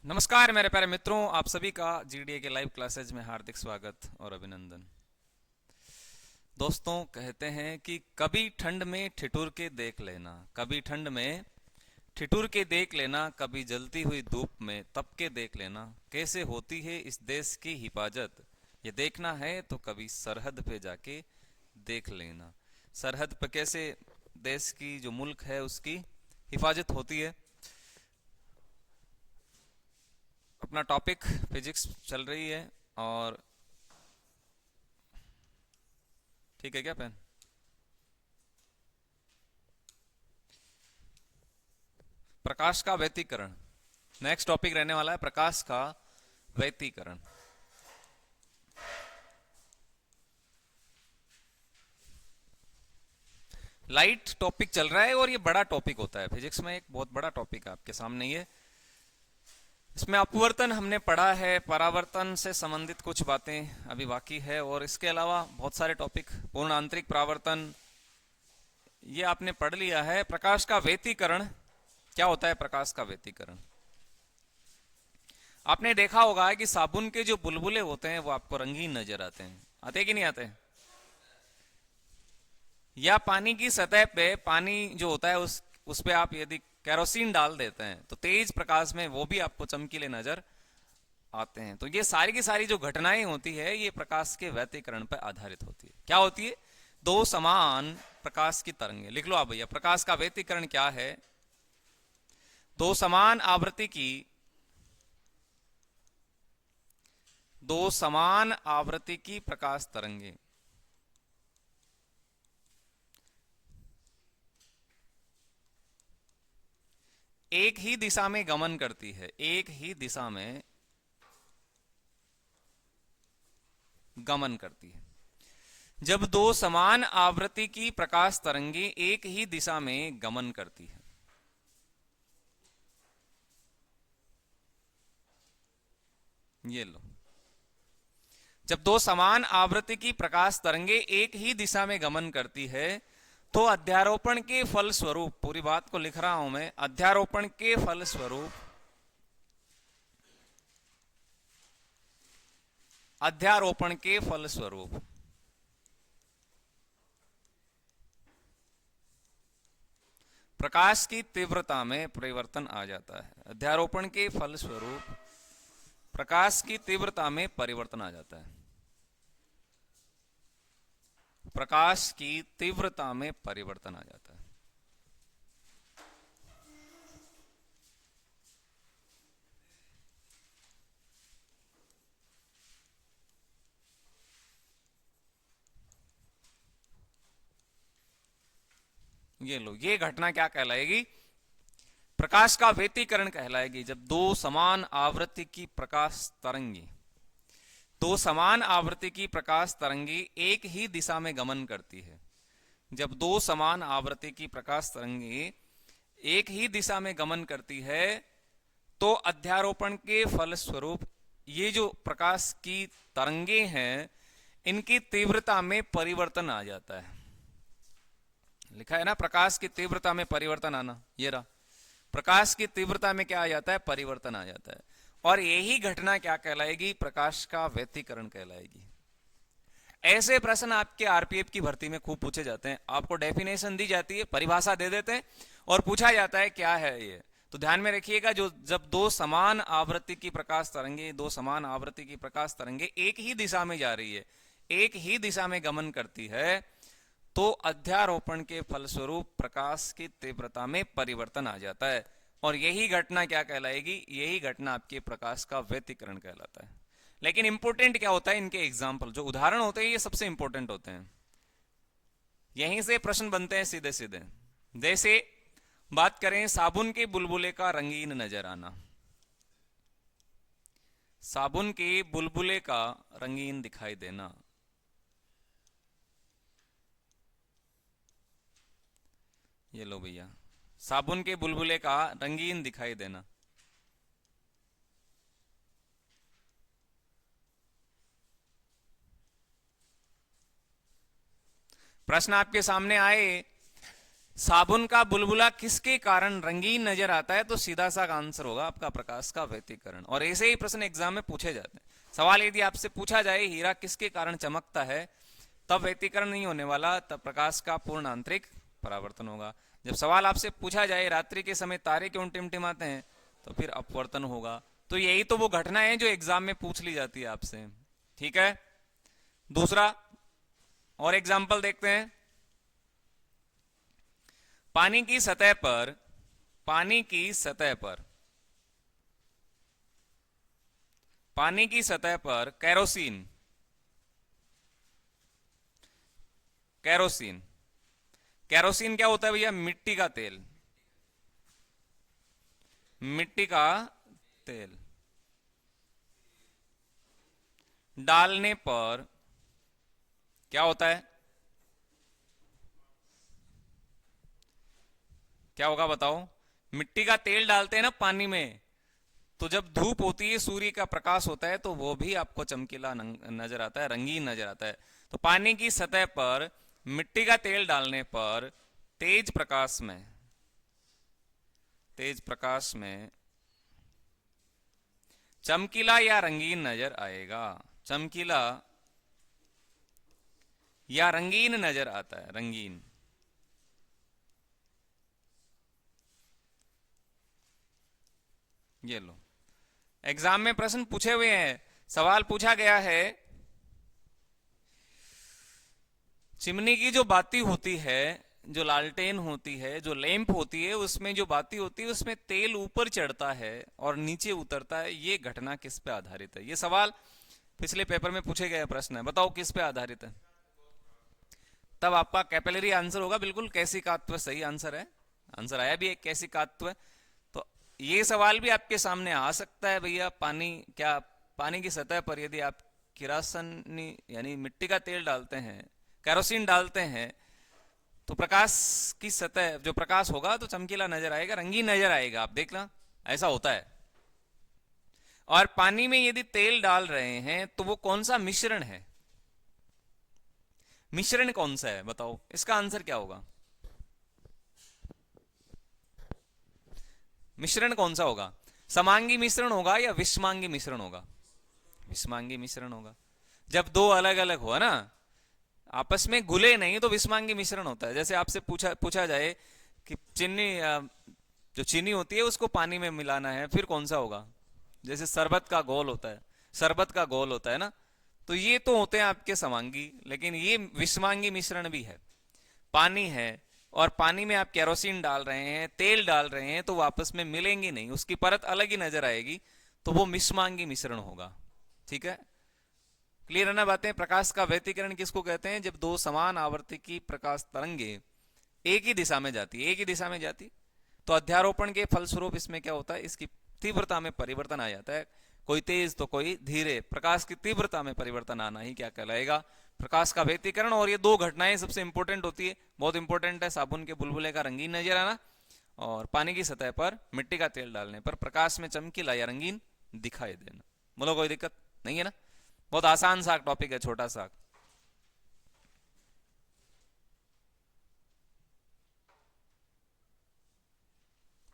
नमस्कार मेरे प्यारे मित्रों, आप सभी का जीडीए के लाइव क्लासेज में हार्दिक स्वागत और अभिनंदन। दोस्तों, कहते हैं कि कभी ठंड में ठिठुर के देख लेना, कभी ठंड में ठिठुर के देख लेना, कभी जलती हुई धूप में तप के देख लेना, कैसे होती है इस देश की हिफाजत, ये देखना है तो कभी सरहद पे जाके देख लेना। सरहद पे कैसे देश की जो मुल्क है उसकी हिफाजत होती है। अपना टॉपिक फिजिक्स चल रही है। और ठीक है क्या पेन? प्रकाश का व्यतिकरण नेक्स्ट टॉपिक रहने वाला है, प्रकाश का व्यतिकरण। लाइट टॉपिक चल रहा है और ये बड़ा टॉपिक होता है फिजिक्स में, एक बहुत बड़ा टॉपिक है आपके सामने ये। इसमें अपवर्तन हमने पढ़ा है, परावर्तन से संबंधित कुछ बातें अभी बाकी है, और इसके अलावा बहुत सारे टॉपिक, पूर्ण आंतरिक परावर्तन, ये आपने पढ़ लिया है। प्रकाश का व्यतिकरण क्या होता है? प्रकाश का व्यतिकरण आपने देखा होगा कि साबुन के जो बुलबुले होते हैं वो आपको रंगीन नजर आते हैं, आते कि नहीं आते? या पानी की सतह पे पानी जो होता है उस पे आप यदि केरोसिन डाल देते हैं तो तेज प्रकाश में वो भी आपको चमकीले नजर आते हैं। तो ये सारी की सारी जो घटनाएं होती है ये प्रकाश के व्यतिकरण पर आधारित होती है। क्या होती है? दो समान प्रकाश की तरंगें। लिख लो आप भैया, प्रकाश का व्यतिकरण क्या है? दो समान आवृत्ति की, दो समान आवृत्ति की प्रकाश तरंगे एक ही दिशा में गमन करती है, एक ही दिशा में गमन करती है। जब दो समान आवृत्ति की प्रकाश तरंगे एक ही दिशा में गमन करती है, ये लो, जब दो समान आवृत्ति की प्रकाश तरंगे एक ही दिशा में गमन करती है तो अध्यारोपण के फलस्वरूप, पूरी बात को लिख रहा हूं मैं, अध्यारोपण के फलस्वरूप, अध्यारोपण के फलस्वरूप प्रकाश की तीव्रता में परिवर्तन आ जाता है। अध्यारोपण के फलस्वरूप प्रकाश की तीव्रता में परिवर्तन आ जाता है। प्रकाश की तीव्रता में परिवर्तन आ जाता है। ये लो, ये घटना क्या कहलाएगी? प्रकाश का व्यतिकरण कहलाएगी। जब दो समान आवृत्ति की प्रकाश तरंगी, दो समान आवृत्ति की प्रकाश तरंगी एक ही दिशा में गमन करती है, जब दो समान आवृत्ति की प्रकाश तरंगी एक ही दिशा में गमन करती है तो अध्यारोपण के फलस्वरूप ये जो प्रकाश की तरंगे हैं इनकी तीव्रता में परिवर्तन आ जाता है। लिखा है ना, प्रकाश की तीव्रता में परिवर्तन आना, ये रहा। प्रकाश की तीव्रता में क्या आ जाता है? परिवर्तन आ जाता है। और यही घटना क्या कहलाएगी? प्रकाश का व्यतिकरण कहलाएगी। ऐसे प्रश्न आपके आरपीएफ की भर्ती में खूब पूछे जाते हैं। आपको डेफिनेशन दी जाती है, परिभाषा दे देते हैं और पूछा जाता है क्या है ये। तो ध्यान में रखिएगा, जो जब दो समान आवृत्ति की प्रकाश तरंगे, दो समान आवृत्ति की प्रकाश तरंगे एक ही दिशा में जा रही है, एक ही दिशा में गमन करती है, तो अध्यारोपण के फलस्वरूप प्रकाश की तीव्रता में परिवर्तन आ जाता है। और यही घटना क्या कहलाएगी? यही घटना आपके प्रकाश का व्यतिकरण कहलाता है। लेकिन इंपॉर्टेंट क्या होता है? इनके एग्जाम्पल, जो उदाहरण होते हैं, ये सबसे इंपॉर्टेंट होते हैं। यहीं से प्रश्न बनते हैं सीधे सीधे। जैसे बात करें साबुन के बुलबुले का रंगीन नजर आना, साबुन के बुलबुले का रंगीन दिखाई देना। ये लो भैया, साबुन के बुलबुले का रंगीन दिखाई देना। प्रश्न आपके सामने आए साबुन का बुलबुला किसके कारण रंगीन नजर आता है? तो सीधा सा आंसर होगा आपका प्रकाश का व्यतिकरण। और ऐसे ही प्रश्न एग्जाम में पूछे जाते हैं। सवाल यदि आपसे पूछा जाए हीरा किसके कारण चमकता है, तब व्यतिकरण नहीं होने वाला, तब प्रकाश का पूर्ण आंतरिक परावर्तन होगा। जब सवाल आपसे पूछा जाए रात्रि के समय तारे क्यों टिमटिमाते हैं, तो फिर अपवर्तन होगा। तो यही तो वो घटना है जो एग्जाम में पूछ ली जाती है आपसे। ठीक है, दूसरा और एग्जाम्पल देखते हैं। पानी की सतह पर, पानी की सतह पर, पानी की सतह पर केरोसिन, केरोसिन, केरोसिन क्या होता है भैया? मिट्टी का तेल, मिट्टी का तेल डालने पर क्या होता है? क्या होगा बताओ? मिट्टी का तेल डालते हैं ना पानी में, तो जब धूप होती है, सूर्य का प्रकाश होता है, तो वो भी आपको चमकीला नजर आता है, रंगीन नजर आता है। तो पानी की सतह पर मिट्टी का तेल डालने पर तेज प्रकाश में, तेज प्रकाश में चमकीला या रंगीन नजर आएगा। चमकीला या रंगीन नजर आता है, रंगीन। ये लो, एग्जाम में प्रश्न पूछे हुए हैं। सवाल पूछा गया है, चिमनी की जो बाती होती है, जो लालटेन होती है, जो लैंप होती है, उसमें जो बाती होती है उसमें तेल ऊपर चढ़ता है और नीचे उतरता है, ये घटना किस पे आधारित है? ये सवाल पिछले पेपर में पूछे गए प्रश्न है, बताओ किस पे आधारित है? तब आपका कैपिलरी आंसर होगा बिल्कुल, कैसिकात्व सही आंसर है। आंसर आया भी एक कैसिकात्व। तो ये सवाल भी आपके सामने आ सकता है भैया, पानी क्या, पानी की सतह पर यदि आप किरासन यानी मिट्टी का तेल डालते हैं, केरोसिन डालते हैं, तो प्रकाश की सतह, जो प्रकाश होगा तो चमकीला नजर आएगा, रंगीन नजर आएगा। आप देखना, ऐसा होता है। और पानी में यदि तेल डाल रहे हैं तो वो कौन सा मिश्रण है? मिश्रण कौन सा है बताओ, इसका आंसर क्या होगा? मिश्रण कौन सा होगा? समांगी मिश्रण होगा या विषमांगी मिश्रण होगा? विषमांगी मिश्रण होगा। जब दो अलग अलग हो ना, आपस में घुले नहीं, तो विषमांगी मिश्रण होता है। जैसे आपसे पूछा जाए कि चीनी, जो चीनी होती है उसको पानी में मिलाना है, फिर कौन सा होगा? जैसे शरबत का घोल होता है, शरबत का घोल होता है ना, तो ये तो होते हैं आपके समांगी, लेकिन ये विषमांगी मिश्रण भी है। पानी है और पानी में आप केरोसिन डाल रहे हैं, तेल डाल रहे हैं, तो वापस में मिलेंगे नहीं, उसकी परत अलग ही नजर आएगी, तो वो विषमांगी मिश्रण होगा। ठीक है, क्लियर है ना बातें? प्रकाश का व्यतिकरण किसको कहते हैं? जब दो समान आवर्ती की प्रकाश तरंगे एक ही दिशा में जाती है, एक ही दिशा में जाती, तो अध्यारोपण के फलस्वरूप इसमें क्या होता है? इसकी तीव्रता में परिवर्तन आ जाता है, कोई तेज तो कोई धीरे। प्रकाश की तीव्रता में परिवर्तन आना ही क्या कहलाएगा? प्रकाश का व्यतिकरण। और ये दो घटनाएं सबसे इंपॉर्टेंट होती है, बहुत इंपॉर्टेंट है। साबुन के बुलबुले का रंगीन नजर आना और पानी की सतह पर मिट्टी का तेल डालने पर प्रकाश में चमकीला या रंगीन दिखाई देना। बोलो, कोई दिक्कत नहीं है ना? बहुत आसान सा टॉपिक है, छोटा सा।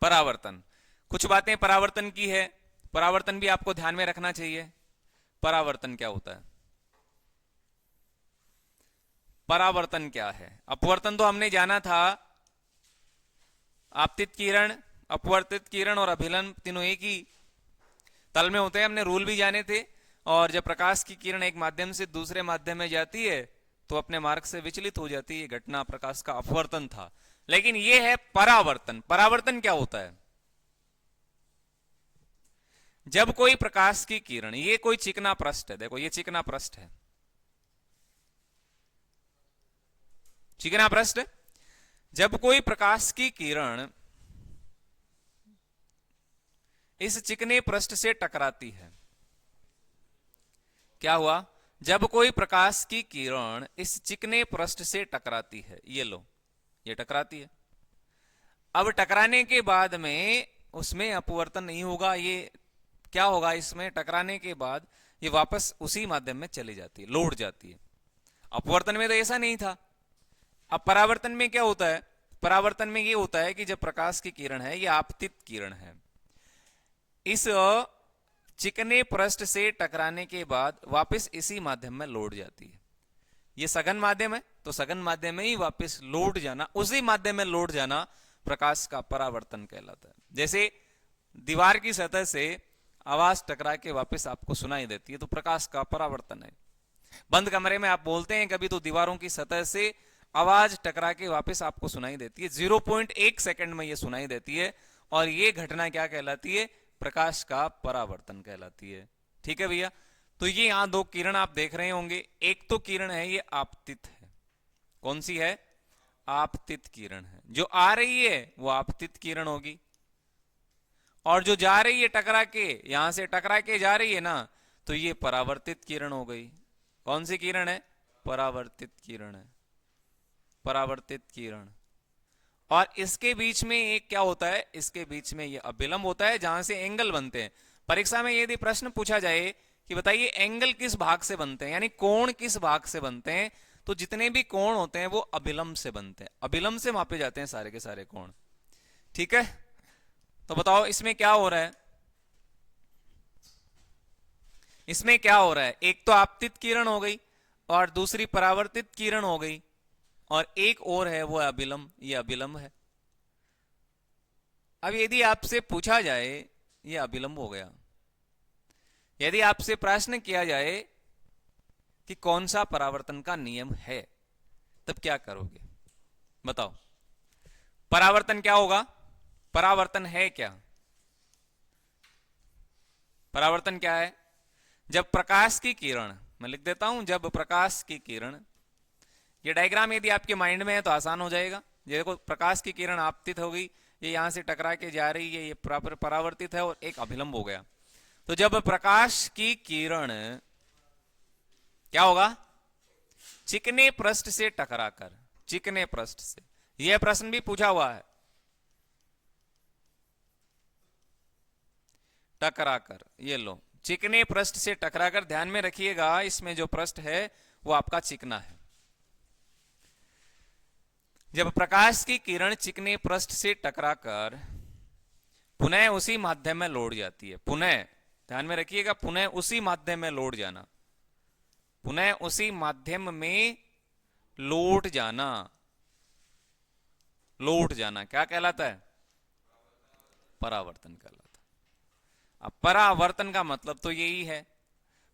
परावर्तन, कुछ बातें परावर्तन की है, परावर्तन भी आपको ध्यान में रखना चाहिए। परावर्तन क्या होता है? परावर्तन क्या है? अपवर्तन तो हमने जाना था, आपतित किरण, अपवर्तित किरण और अभिलन तीनों एक ही तल में होते हैं, हमने रूल भी जाने थे। और जब प्रकाश की किरण एक माध्यम से दूसरे माध्यम में जाती है तो अपने मार्ग से विचलित हो जाती है, घटना प्रकाश का अपवर्तन था। लेकिन यह है परावर्तन। परावर्तन क्या होता है? जब कोई प्रकाश की किरण, ये कोई चिकना पृष्ठ है, देखो ये चिकना पृष्ठ है, चिकना पृष्ठ। जब कोई प्रकाश की किरण इस चिकने पृष्ठ से टकराती है, क्या हुआ? जब कोई प्रकाश की किरण इस चिकने पृष्ठ से टकराती है, ये लो, ये टकराती है। अब टकराने के बाद में उसमें अपवर्तन नहीं होगा, ये क्या होगा? इसमें टकराने के बाद ये वापस उसी माध्यम में चली जाती है, लौट जाती है। अपवर्तन में तो ऐसा नहीं था। अब परावर्तन में क्या होता है? परावर्तन में ये होता है कि जब प्रकाश की किरण है, ये आपतित किरण है, इस चिकने पृष्ठ से टकराने के बाद वापस इसी माध्यम में लौट जाती है। ये सघन माध्यम है, तो सघन माध्यम में ही वापस लौट जाना, उसी माध्यम में लौट जाना प्रकाश का परावर्तन कहलाता है। जैसे दीवार की सतह से आवाज टकरा के वापस आपको सुनाई देती है, तो प्रकाश का परावर्तन है। बंद कमरे में आप बोलते हैं कभी, तो दीवारों की सतह से आवाज टकरा के वापस आपको सुनाई देती है, 0.1 सेकंड में ये सुनाई देती है, और ये घटना क्या कहलाती है? प्रकाश का परावर्तन कहलाती है। ठीक है भैया, तो ये यहां दो किरण आप देख रहे होंगे, एक तो किरण है ये आपतित है। कौन सी है? आपतित किरण है। जो आ रही है वो आपतित किरण होगी, और जो जा रही है टकरा के, यहां से टकरा के जा रही है ना, तो ये परावर्तित किरण हो गई। कौन सी किरण है? परावर्तित किरण है, परावर्तित किरण। और इसके बीच में एक क्या होता है? इसके बीच में ये अभिलंब होता है, जहां से एंगल बनते हैं। परीक्षा में यदि प्रश्न पूछा जाए कि बताइए एंगल किस भाग से बनते हैं, यानी कोण किस भाग से बनते हैं, तो जितने भी कोण होते हैं वो अभिलंब से बनते हैं, अभिलंब से मापे जाते हैं सारे के सारे कोण। ठीक है, तो बताओ इसमें क्या हो रहा है? इसमें क्या हो रहा है? एक तो आपतित किरण हो गई और दूसरी परावर्तित किरण हो गई, और एक और है वो अभिलंब, ये अभिलंब है। अब यदि आपसे पूछा जाए, ये अभिलंब हो गया, यदि आपसे प्रश्न किया जाए कि कौन सा परावर्तन का नियम है, तब क्या करोगे? बताओ, परावर्तन क्या होगा? परावर्तन है क्या? परावर्तन क्या है? जब प्रकाश की किरण, मैं लिख देता हूं, जब प्रकाश की किरण, ये डायग्राम यदि आपके माइंड में है तो आसान हो जाएगा। ये देखो, प्रकाश की किरण आपतित हो गई, ये यहां से टकरा के जा रही है, ये परावर्तित है, और एक अभिलंब हो गया। तो जब प्रकाश की किरण क्या होगा? चिकने पृष्ठ से टकराकर, चिकने पृष्ठ से, यह प्रश्न भी पूछा हुआ है, टकराकर, ये लो, चिकने पृष्ठ से टकराकर। ध्यान में रखिएगा, इसमें जो पृष्ठ है वो आपका चिकना है। जब प्रकाश की किरण चिकने पृष्ठ से टकराकर पुनः उसी माध्यम में लौट जाती है, पुनः, ध्यान में रखिएगा, पुनः उसी माध्यम में लौट जाना, पुनः उसी माध्यम में लौट जाना, लौट जाना क्या कहलाता है? परावर्तन कहलाता है। अब परावर्तन का मतलब तो यही है,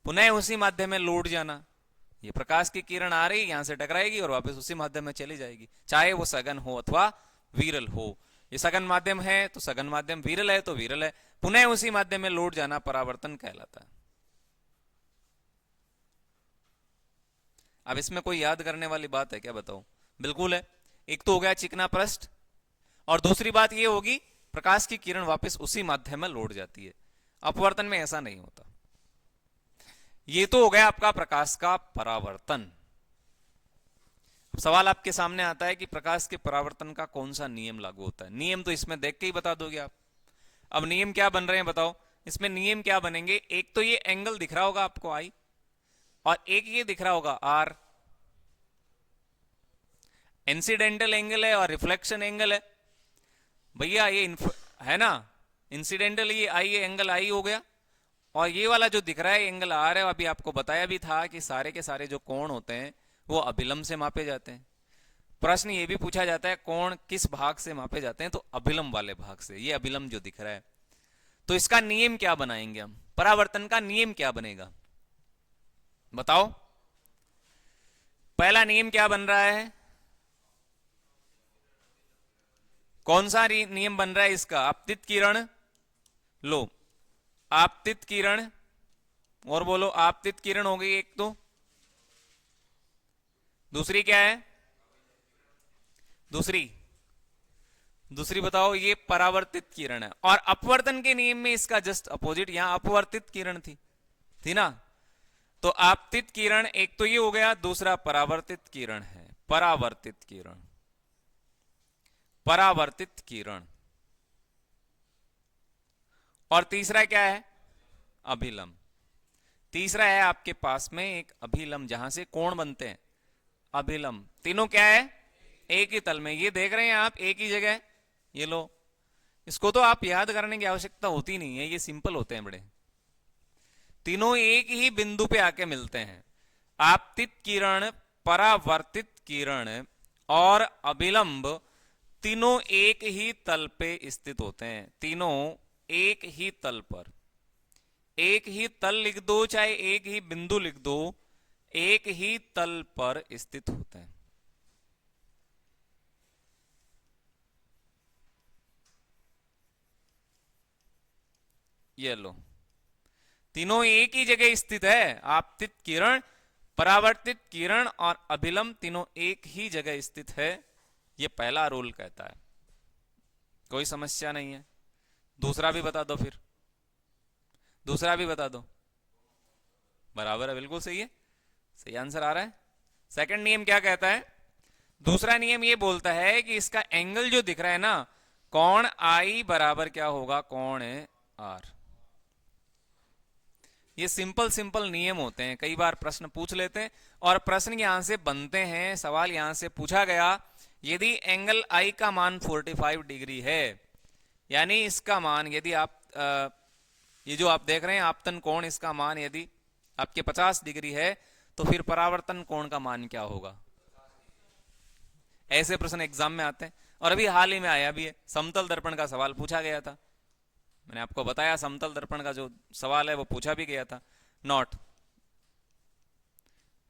पुनः उसी माध्यम में लौट जाना। ये प्रकाश की किरण आ रही, यहां से टकराएगी और वापस उसी माध्यम में चली जाएगी, चाहे वो सघन हो अथवा विरल हो। ये सघन माध्यम है तो सघन माध्यम, विरल है तो विरल है, पुनः उसी माध्यम में लौट जाना परावर्तन कहलाता है। अब इसमें कोई याद करने वाली बात है क्या? बताओ। बिल्कुल है। एक तो हो गया चिकना पृष्ठ, और दूसरी बात ये होगी प्रकाश की किरण वापस उसी माध्यम में लौट जाती है। अपवर्तन में ऐसा नहीं होता। ये तो हो गया आपका प्रकाश का परावर्तन। अब सवाल आपके सामने आता है कि प्रकाश के परावर्तन का कौन सा नियम लागू होता है? नियम तो इसमें देख के ही बता दोगे आप। अब नियम क्या बन रहे हैं बताओ? इसमें नियम क्या बनेंगे? एक तो ये एंगल दिख रहा होगा आपको आई, और एक ये दिख रहा होगा आर। इंसिडेंटल एंगल है और रिफ्लेक्शन एंगल है भैया, ये है ना, इंसिडेंटल ये आई, ये एंगल आई हो गया, और ये वाला जो दिख रहा है एंगल आर है। अभी आपको बताया भी था कि सारे के सारे जो कोण होते हैं वो अभिलंब से मापे जाते हैं। प्रश्न ये भी पूछा जाता है कोण किस भाग से मापे जाते हैं, तो अभिलंब वाले भाग से। ये अभिलंब जो दिख रहा है, तो इसका नियम क्या बनाएंगे हम? परावर्तन का नियम क्या बनेगा बताओ? पहला नियम क्या बन रहा है? कौन सा नियम बन रहा है इसका? आपतित किरण, लो आपतित किरण, और बोलो आपतित किरण हो गई एक। तो दूसरी क्या है? दूसरी बताओ? ये परावर्तित किरण है। और अपवर्तन के नियम में इसका जस्ट अपोजिट, यहां अपवर्तित किरण थी ना। तो आपतित किरण एक तो ये हो गया, दूसरा परावर्तित किरण है, परावर्तित किरण, परावर्तित किरण। और तीसरा क्या है? अभिलंब। तीसरा है आपके पास में एक अभिलंब, जहां से कोण बनते हैं, अभिलंब। तीनों क्या है? एक ही तल में, ये देख रहे हैं आप, एक ही जगह, ये लो। इसको तो आप याद करने की आवश्यकता होती नहीं है, ये सिंपल होते हैं बड़े। तीनों एक ही बिंदु पे आके मिलते हैं। आपतित किरण, परावर्तित किरण और अभिलंब तीनों एक ही तल पे स्थित होते हैं। तीनों एक ही तल पर, एक ही तल लिख दो चाहे एक ही बिंदु लिख दो, एक ही तल पर स्थित होते हैं। ये लो, तीनों एक ही जगह स्थित है। आपतित किरण, परावर्तित किरण और अभिलंब तीनों एक ही जगह स्थित है, ये पहला रूल कहता है। कोई समस्या नहीं है। दूसरा भी बता दो, फिर दूसरा भी बता दो। बराबर है, बिल्कुल सही है, सही आंसर आ रहा है। सेकंड नियम क्या कहता है? दूसरा नियम ये बोलता है कि इसका एंगल जो दिख रहा है ना, कोण आई बराबर क्या होगा? कोण आर। ये सिंपल सिंपल नियम होते हैं, कई बार प्रश्न पूछ लेते हैं और प्रश्न यहां से बनते हैं। सवाल यहां से पूछा गया, यदि एंगल आई का मान 45 डिग्री है, यानी इसका मान, यदि आप ये जो आप देख रहे हैं आपतन कोण, इसका मान यदि आपके 50 डिग्री है, तो फिर परावर्तन कोण का मान क्या होगा? ऐसे प्रश्न एग्जाम में आते हैं और अभी हाल ही में आया भी है। समतल दर्पण का सवाल पूछा गया था, मैंने आपको बताया समतल दर्पण का जो सवाल है वो पूछा भी गया था। नोट,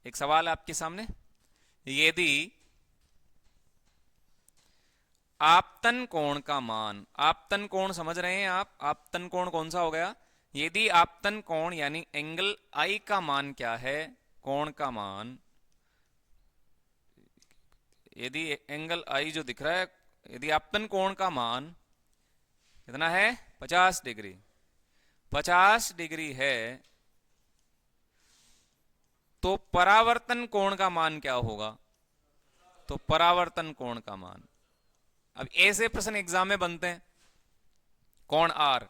एक सवाल है आपके सामने, यदि आपतन कोण का मान, आपतन कोण समझ रहे हैं आप? आपतन कोण कौन सा हो गया? यदि आपतन कोण यानी एंगल आई का मान क्या है? कोण का मान, यदि एंगल आई जो दिख रहा है, यदि आपतन कोण का मान कितना है? 50 डिग्री। 50 डिग्री है, तो परावर्तन कोण का मान क्या होगा? तो परावर्तन कोण का मान। अब ऐसे प्रश्न एग्जाम में बनते हैं। कोण आर,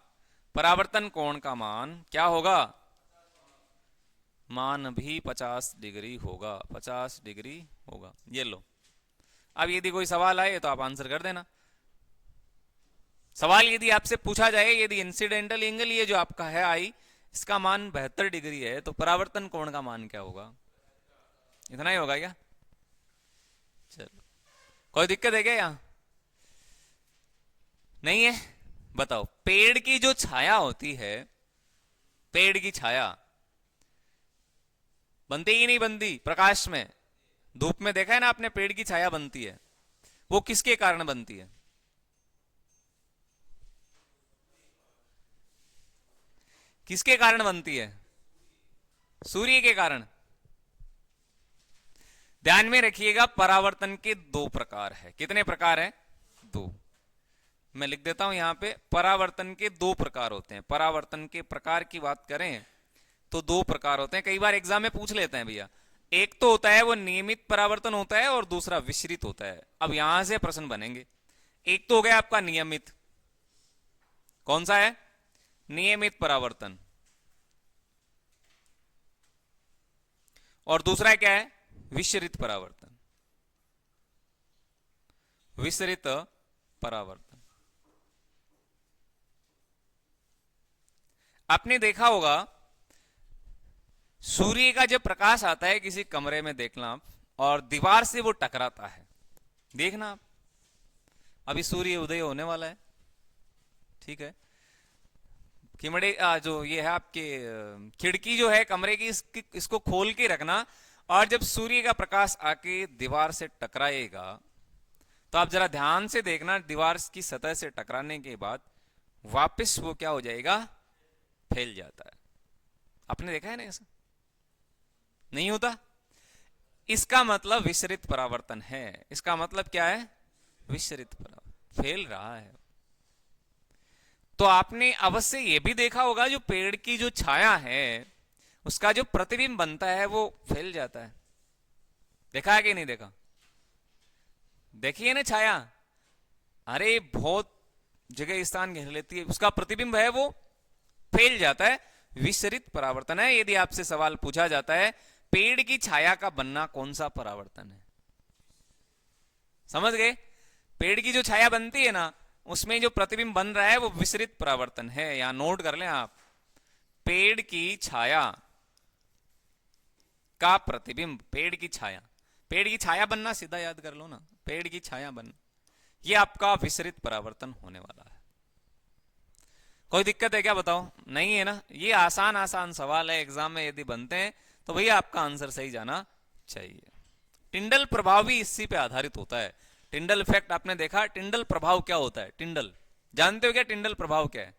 परावर्तन कोण का मान क्या होगा? मान भी 50 डिग्री होगा, 50 डिग्री होगा। ये लो, अब यदि कोई सवाल आए तो आप आंसर कर देना। सवाल यदि आपसे पूछा जाए, यदि इंसिडेंटल एंगल ये जो आपका है आई, इसका मान 72 डिग्री है, तो परावर्तन कोण का मान क्या होगा? इतना ही होगा क्या? चलो, कोई दिक्कत है क्या यहां? नहीं है? बताओ, पेड़ की जो छाया होती है, पेड़ की छाया बनती ही नहीं बनती प्रकाश में? धूप में देखा है ना आपने, पेड़ की छाया बनती है, वो किसके कारण बनती है? किसके कारण बनती है? सूर्य के कारण। ध्यान में रखिएगा, परावर्तन के दो प्रकार है। कितने प्रकार है? दो। मैं लिख देता हूं यहां पे, परावर्तन के दो प्रकार होते हैं। परावर्तन के प्रकार की बात करें तो दो प्रकार होते हैं, कई बार एग्जाम में पूछ लेते हैं भैया। एक तो होता है वो नियमित परावर्तन होता है और दूसरा विसरित होता है। अब यहां से प्रश्न बनेंगे। एक तो हो गया आपका नियमित, कौन सा है? नियमित परावर्तन। और दूसरा क्या है? विसरित परावर्तन। विसरित परावर्तन। आपने देखा होगा, सूर्य का जब प्रकाश आता है किसी कमरे में, देखना आप, और दीवार से वो टकराता है, देखना आप। अभी सूर्य उदय होने वाला है, ठीक है? खिमड़े जो ये है आपके खिड़की जो है कमरे की, इसको खोल के रखना, और जब सूर्य का प्रकाश आके दीवार से टकराएगा तो आप जरा ध्यान से देखना, दीवार की सतह से टकराने के बाद वापस वो क्या हो जाएगा? फैल जाता है। आपने देखा है ना ऐसा? नहीं होता? इसका मतलब विसरित परावर्तन है। इसका मतलब क्या है? विसरित परावर्तन, फैल रहा है। तो आपने अवश्य यह भी देखा होगा, जो पेड़ की जो छाया है उसका जो प्रतिबिंब बनता है वो फैल जाता है। देखा है कि नहीं देखा? देखिए ना छाया, अरे बहुत जगह स्थान घेर लेती है, उसका प्रतिबिंब है वो फैल जाता है। विसरित परावर्तन है। यदि आपसे सवाल पूछा जाता है पेड़ की छाया का बनना कौन सा परावर्तन है, समझ गए? पेड़ की जो छाया बनती है ना, उसमें जो प्रतिबिंब बन रहा है वो विसरित परावर्तन है। यहां नोट कर लें आप, पेड़ की छाया का प्रतिबिंब, पेड़ की छाया बनना सीधा याद कर लो ना, पेड़ की छाया बनना, ये आपका विसरित परावर्तन होने वाला है। कोई दिक्कत है क्या बताओ? नहीं है ना? ये आसान आसान सवाल है, एग्जाम में यदि बनते हैं तो भैया आपका आंसर सही जाना चाहिए। टिंडल प्रभाव भी इसी पे आधारित होता है। टिंडल इफेक्ट आपने देखा? टिंडल प्रभाव क्या होता है? टिंडल जानते हो क्या? टिंडल प्रभाव क्या है?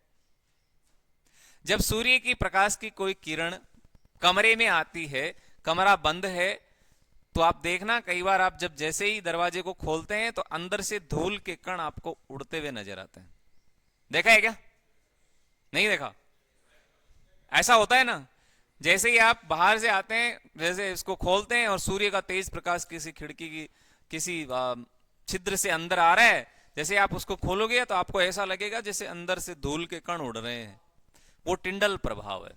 जब सूर्य की प्रकाश की कोई किरण कमरे में आती है, कमरा बंद है, तो आप देखना कई बार आप जब जैसे ही दरवाजे को खोलते हैं तो अंदर से धूल के कण आपको उड़ते हुए नजर आते हैं। देखा है क्या? नहीं देखा? ऐसा होता है ना, जैसे ही आप बाहर से आते हैं, जैसे इसको खोलते हैं और सूर्य का तेज प्रकाश किसी खिड़की की किसी छिद्र से अंदर आ रहा है, जैसे आप उसको खोलोगे तो आपको ऐसा लगेगा जैसे अंदर से धूल के कण उड़ रहे हैं। वो टिंडल प्रभाव है।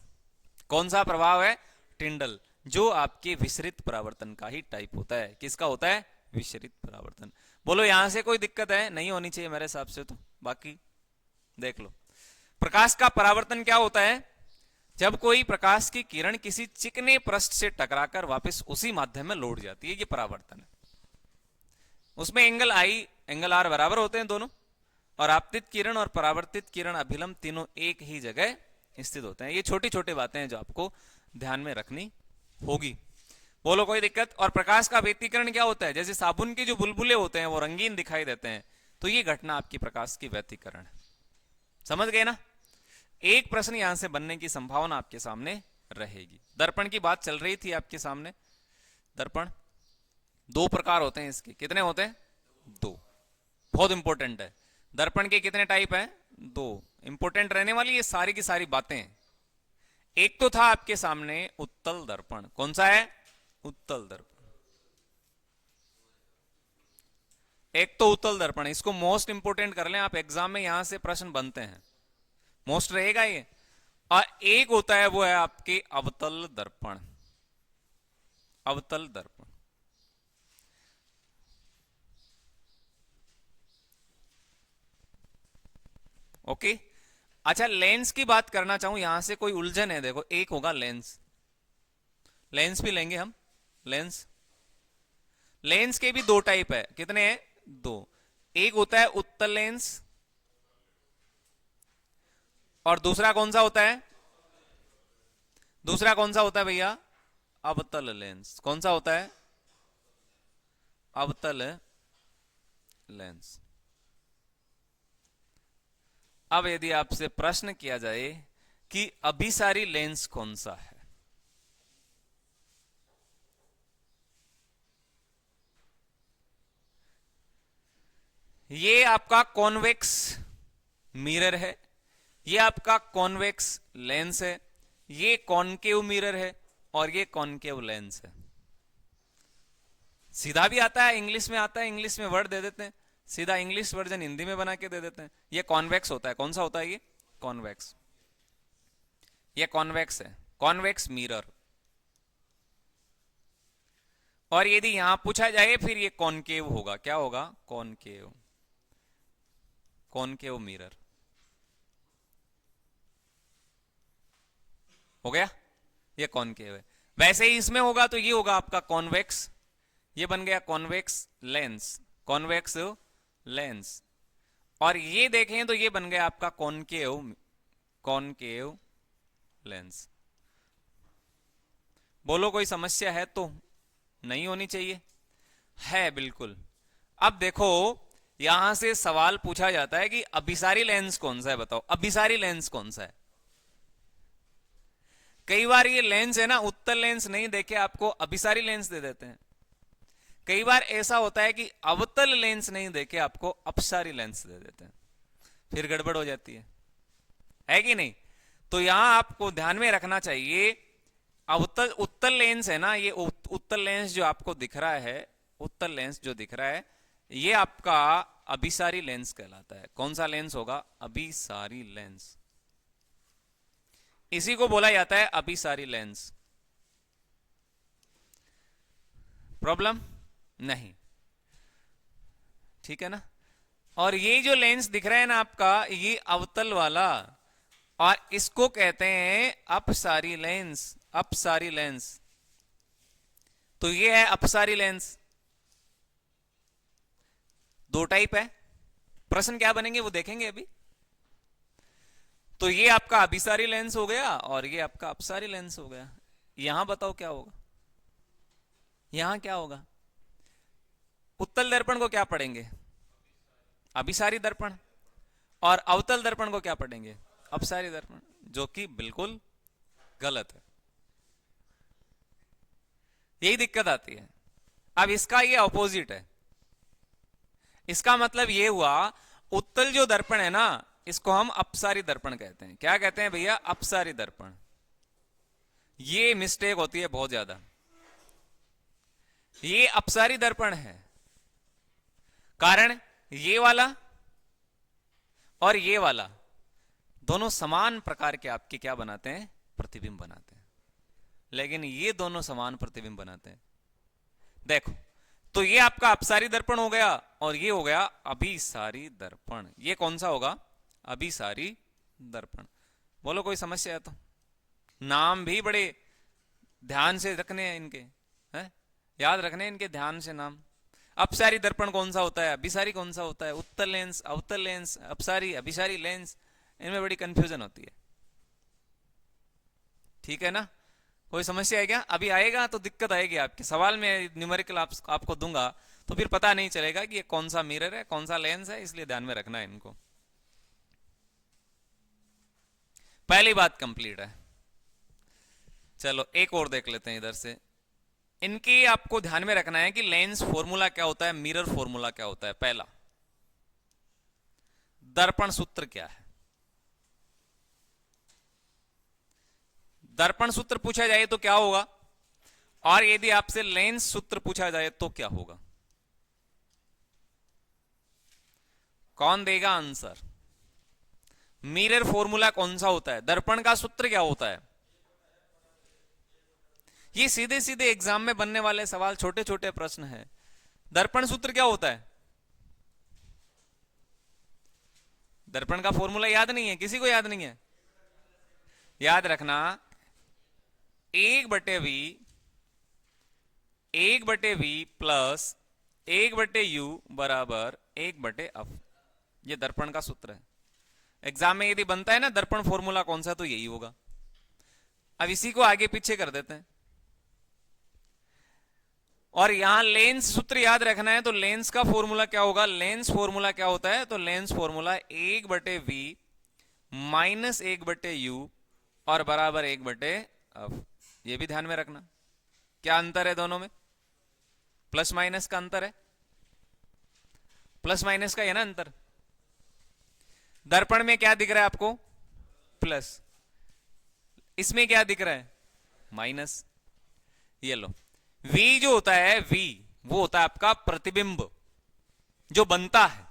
कौन सा प्रभाव है? टिंडल, जो आपके विसरित परावर्तन का ही टाइप होता है। किसका होता है? विसरित परावर्तन। बोलो यहां से कोई दिक्कत है? नहीं होनी चाहिए मेरे हिसाब से तो। बाकी देख लो, प्रकाश का परावर्तन क्या होता है? जब कोई प्रकाश की किरण किसी चिकने पृष्ठ से टकराकर वापस उसी माध्यम में लौट जाती है, ये परावर्तन है। उसमें एंगल आई, एंगल आर बराबर होते हैं दोनों, और आपतित किरण और परावर्तित किरण अभिलंब तीनों एक ही जगह स्थित होते हैं। ये छोटी छोटी बातें हैं जो आपको ध्यान में रखनी होगी। बोलो कोई दिक्कत? और प्रकाश का व्यतिकरण क्या होता है? जैसे साबुन के जो बुलबुले होते हैं वो रंगीन दिखाई देते हैं, तो ये घटना आपकी प्रकाश की व्यतिकरण है। समझ गए ना? एक प्रश्न यहां से बनने की संभावना आपके सामने रहेगी। दर्पण की बात चल रही थी आपके सामने। दर्पण दो प्रकार होते हैं इसके। कितने होते हैं? दो। बहुत इंपॉर्टेंट है। दर्पण के कितने टाइप हैं? दो। इंपॉर्टेंट रहने वाली ये सारी की सारी बातें। एक तो था आपके सामने उत्तल दर्पण। कौन सा है? उत्तल दर्पण। एक तो उत्तल दर्पण, इसको मोस्ट इंपोर्टेंट कर लें आप, एग्जाम में यहां से प्रश्न बनते हैं, मोस्ट रहेगा ये। और एक होता है वो है आपके अवतल दर्पण। अवतल दर्पण, ओके। अच्छा, लेंस की बात करना चाहूं, यहां से कोई उलझन है? देखो, एक होगा लेंस, लेंस भी लेंगे हम। लेंस, लेंस के भी दो टाइप है। कितने हैं? दो। एक होता है उत्तल लेंस, और दूसरा कौन सा होता है? दूसरा कौन सा होता है भैया? अवतल लेंस। कौन सा होता है? अवतल लेंस। अब यदि आपसे प्रश्न किया जाए कि अभिसारी लेंस कौन सा है, ये आपका कॉन्वेक्स मिरर है, ये आपका कॉन्वेक्स लेंस है, ये कॉनकेव मिरर है, और ये कॉनकेव लेंस है। सीधा भी आता है, इंग्लिश में आता है, इंग्लिश में वर्ड दे देते हैं, सीधा इंग्लिश वर्जन हिंदी में बना के दे देते हैं। ये कॉन्वेक्स होता है। कौन सा होता है? ये कॉन्वेक्स। ये कॉन्वेक्स है, कॉन्वेक्स मिरर। और यदि यहां पूछा जाए फिर ये कॉनकेव होगा। क्या होगा? Concave, concave mirror. हो गया? ये कॉनकेव है। वैसे ही इसमें होगा तो ये होगा आपका कॉन्वेक्स, ये बन गया कॉन्वेक्स लेंस, कॉन्वेक्स लेंस। और ये देखें तो ये बन गया आपका कॉनकेव, कॉनकेव लेंस। बोलो कोई समस्या है तो? नहीं होनी चाहिए। है बिल्कुल। अब देखो, यहां से सवाल पूछा जाता है कि अभिसारी लेंस कौन सा है, बताओ अभिसारी लेंस कौन सा है। कई बार ये लेंस है ना, उत्तल लेंस नहीं देखे आपको अभिसारी लेंस दे देते हैं। कई बार ऐसा होता है कि अवतल लेंस नहीं देके आपको अपसारी लेंस दे देते हैं, फिर गड़बड़ हो जाती है कि नहीं? तो यहां आपको ध्यान में रखना चाहिए, अवतल उत्तल लेंस है ना, ये उत्तल लेंस जो आपको दिख रहा है, उत्तल लेंस जो दिख रहा है, ये आपका अभिसारी लेंस कहलाता है। कौन सा लेंस होगा? अभिसारी लेंस। इसी को बोला जाता है अभिसारी लेंस। प्रॉब्लम नहीं। ठीक है ना। और ये जो लेंस दिख रहा है ना आपका, ये अवतल वाला, और इसको कहते हैं अपसारी लेंस। अपसारी लेंस, तो ये है अपसारी लेंस। दो टाइप है, प्रश्न क्या बनेंगे वो देखेंगे अभी। तो ये आपका अभिसारी लेंस हो गया और ये आपका अपसारी लेंस हो गया। यहां बताओ क्या होगा, यहां क्या होगा। उत्तल दर्पण को क्या पढ़ेंगे, अभिसारी दर्पण, और अवतल दर्पण को क्या पढ़ेंगे, अपसारी दर्पण, जो कि बिल्कुल गलत है। यही दिक्कत आती है। अब इसका ये ऑपोजिट है। इसका मतलब ये हुआ, उत्तल जो दर्पण है ना, इसको हम अपसारी दर्पण कहते हैं। क्या कहते हैं भैया, अपसारी दर्पण। ये मिस्टेक होती है बहुत ज्यादा। ये अपसारी दर्पण है, कारण ये वाला और ये वाला दोनों समान प्रकार के आपके क्या बनाते हैं, प्रतिबिंब बनाते हैं। लेकिन ये दोनों समान प्रतिबिंब बनाते हैं। देखो, तो ये आपका अपसारी दर्पण हो गया और ये हो गया अभिसारी दर्पण। ये कौन सा होगा, अभिसारी दर्पण। बोलो कोई समस्या है तो। नाम भी बड़े ध्यान से रखने हैं इनके, हैं? याद रखने हैं इनके ध्यान से नाम। अपसारी दर्पण कौन सा होता है, अभिसारी कौन सा होता है, उत्तल लेंस, अवतल लेंस, अपसारी अभिसारी लेंस, इनमें बड़ी कंफ्यूजन होती है। ठीक है ना। कोई समस्या है क्या, अभी आएगा तो दिक्कत आएगी आपके सवाल में। न्यूमेरिकल आपको दूंगा तो फिर पता नहीं चलेगा कि ये कौन सा मिरर है, कौन सा लेंस है, इसलिए ध्यान में रखना है इनको। पहली बात कंप्लीट है। चलो एक और देख लेते हैं इधर से। इनकी आपको ध्यान में रखना है कि लेंस फॉर्मूला क्या होता है, मिरर फॉर्मूला क्या होता है। पहला, दर्पण सूत्र क्या है। दर्पण सूत्र पूछा जाए तो क्या होगा, और यदि आपसे लेंस सूत्र पूछा जाए तो क्या होगा। कौन देगा आंसर। मिरर फॉर्मूला कौन सा होता है, दर्पण का सूत्र क्या होता है। ये सीधे सीधे एग्जाम में बनने वाले सवाल, छोटे छोटे प्रश्न हैं। दर्पण सूत्र क्या होता है, दर्पण का फॉर्मूला याद नहीं है, किसी को याद नहीं है। याद रखना, 1/v, 1/v प्लस 1/u बराबर 1/f। ये दर्पण का सूत्र है। एग्जाम में यदि बनता है ना दर्पण फॉर्मूला कौन सा, तो यही होगा। अब इसी को आगे पीछे कर देते हैं। और यहां लेंस सूत्र याद रखना है, तो लेंस का फॉर्मूला क्या होगा, लेंस फॉर्मूला क्या होता है, तो lens formula 1/v minus 1/u और बराबर 1/f। ये भी ध्यान में रखना। क्या अंतर है दोनों में, प्लस माइनस का अंतर है, प्लस माइनस का है ना अंतर। दर्पण में क्या दिख रहा है आपको, प्लस, इसमें क्या दिख रहा है, माइनस। ये लो, V जो होता है, V वो होता है आपका प्रतिबिंब जो बनता है।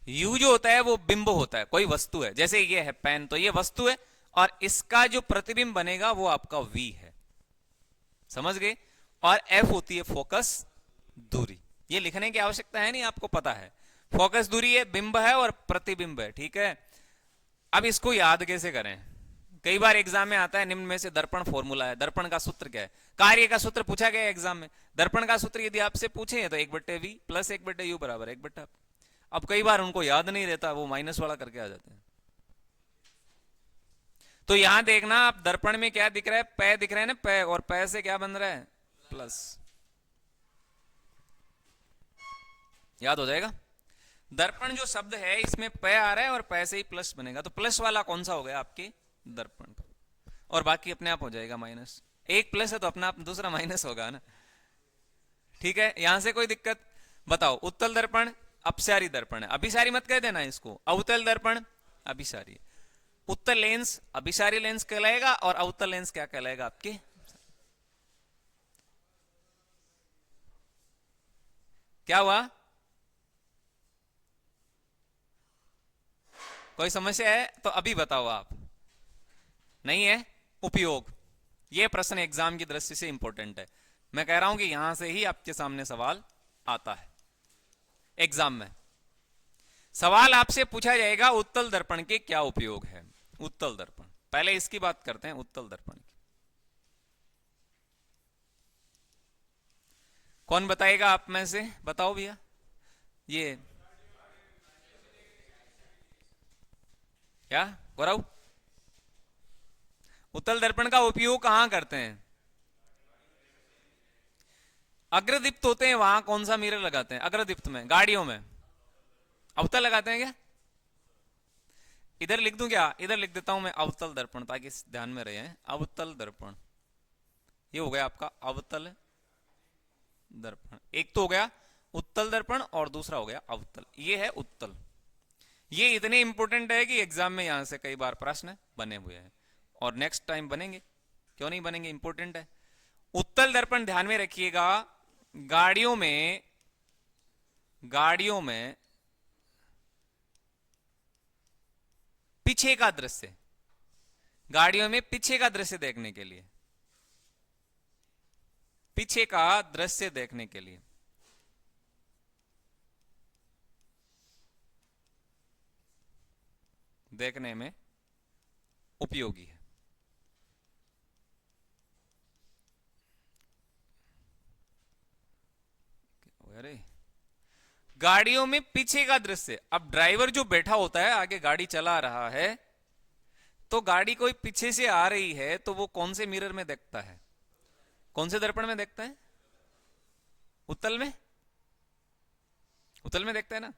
U जो होता है वो बिंब होता है, कोई वस्तु है। जैसे ये है पेन, तो ये वस्तु है, और इसका जो प्रतिबिंब बनेगा वो आपका V है। समझ गए। और F होती है फोकस दूरी। ये लिखने की आवश्यकता है नहीं, आपको पता है। फोकस दूरी है, बिंब है और प्रतिबिंब है। ठीक है। अब इसको याद कैसे करें, कई बार एग्जाम में आता है निम्न में से दर्पण फॉर्मूला है। दर्पण का सूत्र क्या है, कार्य का सूत्र पूछा गया एग्जाम में। दर्पण का सूत्र यदि आपसे पूछे तो 1/v प्लस 1/u बराबर 1/f। अब कई बार उनको याद नहीं रहता, वो माइनस वाला करके आ जाते हैं। तो यहां देखना, आप दर्पण में क्या दिख रहा है, पै दिख रहा है ना, पै, और पै से क्या बन रहा है, प्लस। याद हो जाएगा। दर्पण जो शब्द है इसमें पै आ रहा है और पै से ही प्लस बनेगा, तो प्लस वाला कौन सा हो गया आपके दर्पण का, और बाकी अपने आप हो जाएगा माइनस। एक प्लस है तो अपना आप दूसरा माइनस होगा ना। ठीक है, यहां से कोई दिक्कत। बताओ, उत्तल दर्पण अपसारी दर्पण है, अभिसारी मत कह देना इसको। अवतल दर्पण अभिसारी। उत्तल लेंस अभिसारी लेंस कहलाएगा और अवतल लेंस क्या कहलाएगा आपके। क्या हुआ, कोई समस्या है तो अभी बताओ आप। नहीं है, उपयोग। यह प्रश्न एग्जाम की दृष्टि से इंपॉर्टेंट है। मैं कह रहा हूं कि यहां से ही आपके सामने सवाल आता है। एग्जाम में सवाल आपसे पूछा जाएगा उत्तल दर्पण के क्या उपयोग है। उत्तल दर्पण, पहले इसकी बात करते हैं, उत्तल दर्पण की। कौन बताएगा आप में से? बताओ भैया। ये क्या गौरव, उत्तल दर्पण का उपयोग कहां करते हैं? अग्रदीप्त होते हैं वहां कौन सा मिरर लगाते हैं? अग्रदीप्त में, गाड़ियों में अवतल लगाते हैं क्या? इधर लिख दूं क्या? इधर लिख देता हूं मैं अवतल दर्पण, ताकि ध्यान में रहे। अवतल दर्पण, ये हो गया आपका अवतल दर्पण। एक तो हो गया उत्तल दर्पण और दूसरा हो गया अवतल। ये है उत्तल। ये इतने इंपॉर्टेंट है कि एग्जाम में यहां से कई बार प्रश्न बने हुए हैं और नेक्स्ट टाइम बनेंगे। क्यों नहीं बनेंगे? इंपॉर्टेंट है। उत्तल दर्पण ध्यान में रखिएगा, गाड़ियों में पीछे का दृश्य, गाड़ियों में पीछे का दृश्य देखने के लिए, पीछे का दृश्य देखने के लिए देखने में उपयोगी है। अरे गाड़ियों में पीछे का दृश्य, अब ड्राइवर जो बैठा होता है आगे गाड़ी चला रहा है, तो गाड़ी कोई पीछे से आ रही है तो वो कौन से मिरर में देखता है? कौन से दर्पण में देखता है? उत्तल में, उत्तल में देखता है ना।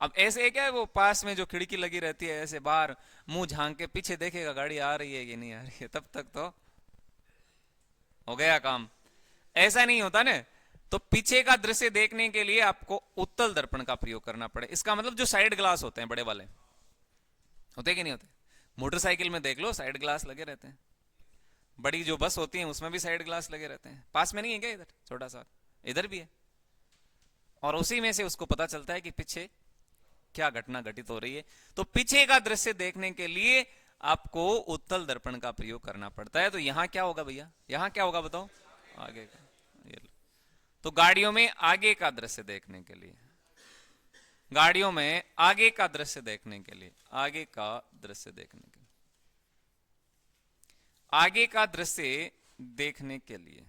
अब ऐसे है क्या, वो पास में जो खिड़की लगी रहती है ऐसे बाहर मुंह झांक के पीछे देखेगा गाड़ी आ रही है कि नहीं आ रही है, तब तक तो हो गया काम। ऐसा नहीं होता ना। तो पीछे का दृश्य देखने के लिए आपको उत्तल दर्पण का प्रयोग करना पड़े। इसका मतलब जो साइड ग्लास होते हैं बड़े वाले, होते कि नहीं होते? मोटरसाइकिल में देख लो साइड ग्लास लगे रहते हैं, बड़ी जो बस होती है उसमें भी साइड ग्लास लगे रहते हैं। पास में नहीं है क्या इधर छोटा सा? इधर भी है। और उसी में से उसको पता चलता है कि पीछे क्या घटना घटित हो रही है। तो पीछे का दृश्य देखने के लिए आपको उत्तल दर्पण का प्रयोग करना पड़ता है। तो यहां क्या होगा भैया? यहां क्या होगा बताओ? आगे का। ये लो। तो गाड़ियों में आगे का दृश्य देखने के लिए, गाड़ियों में आगे का दृश्य देखने के लिए, आगे का दृश्य देखने के लिए, आगे का दृश्य देखने के लिए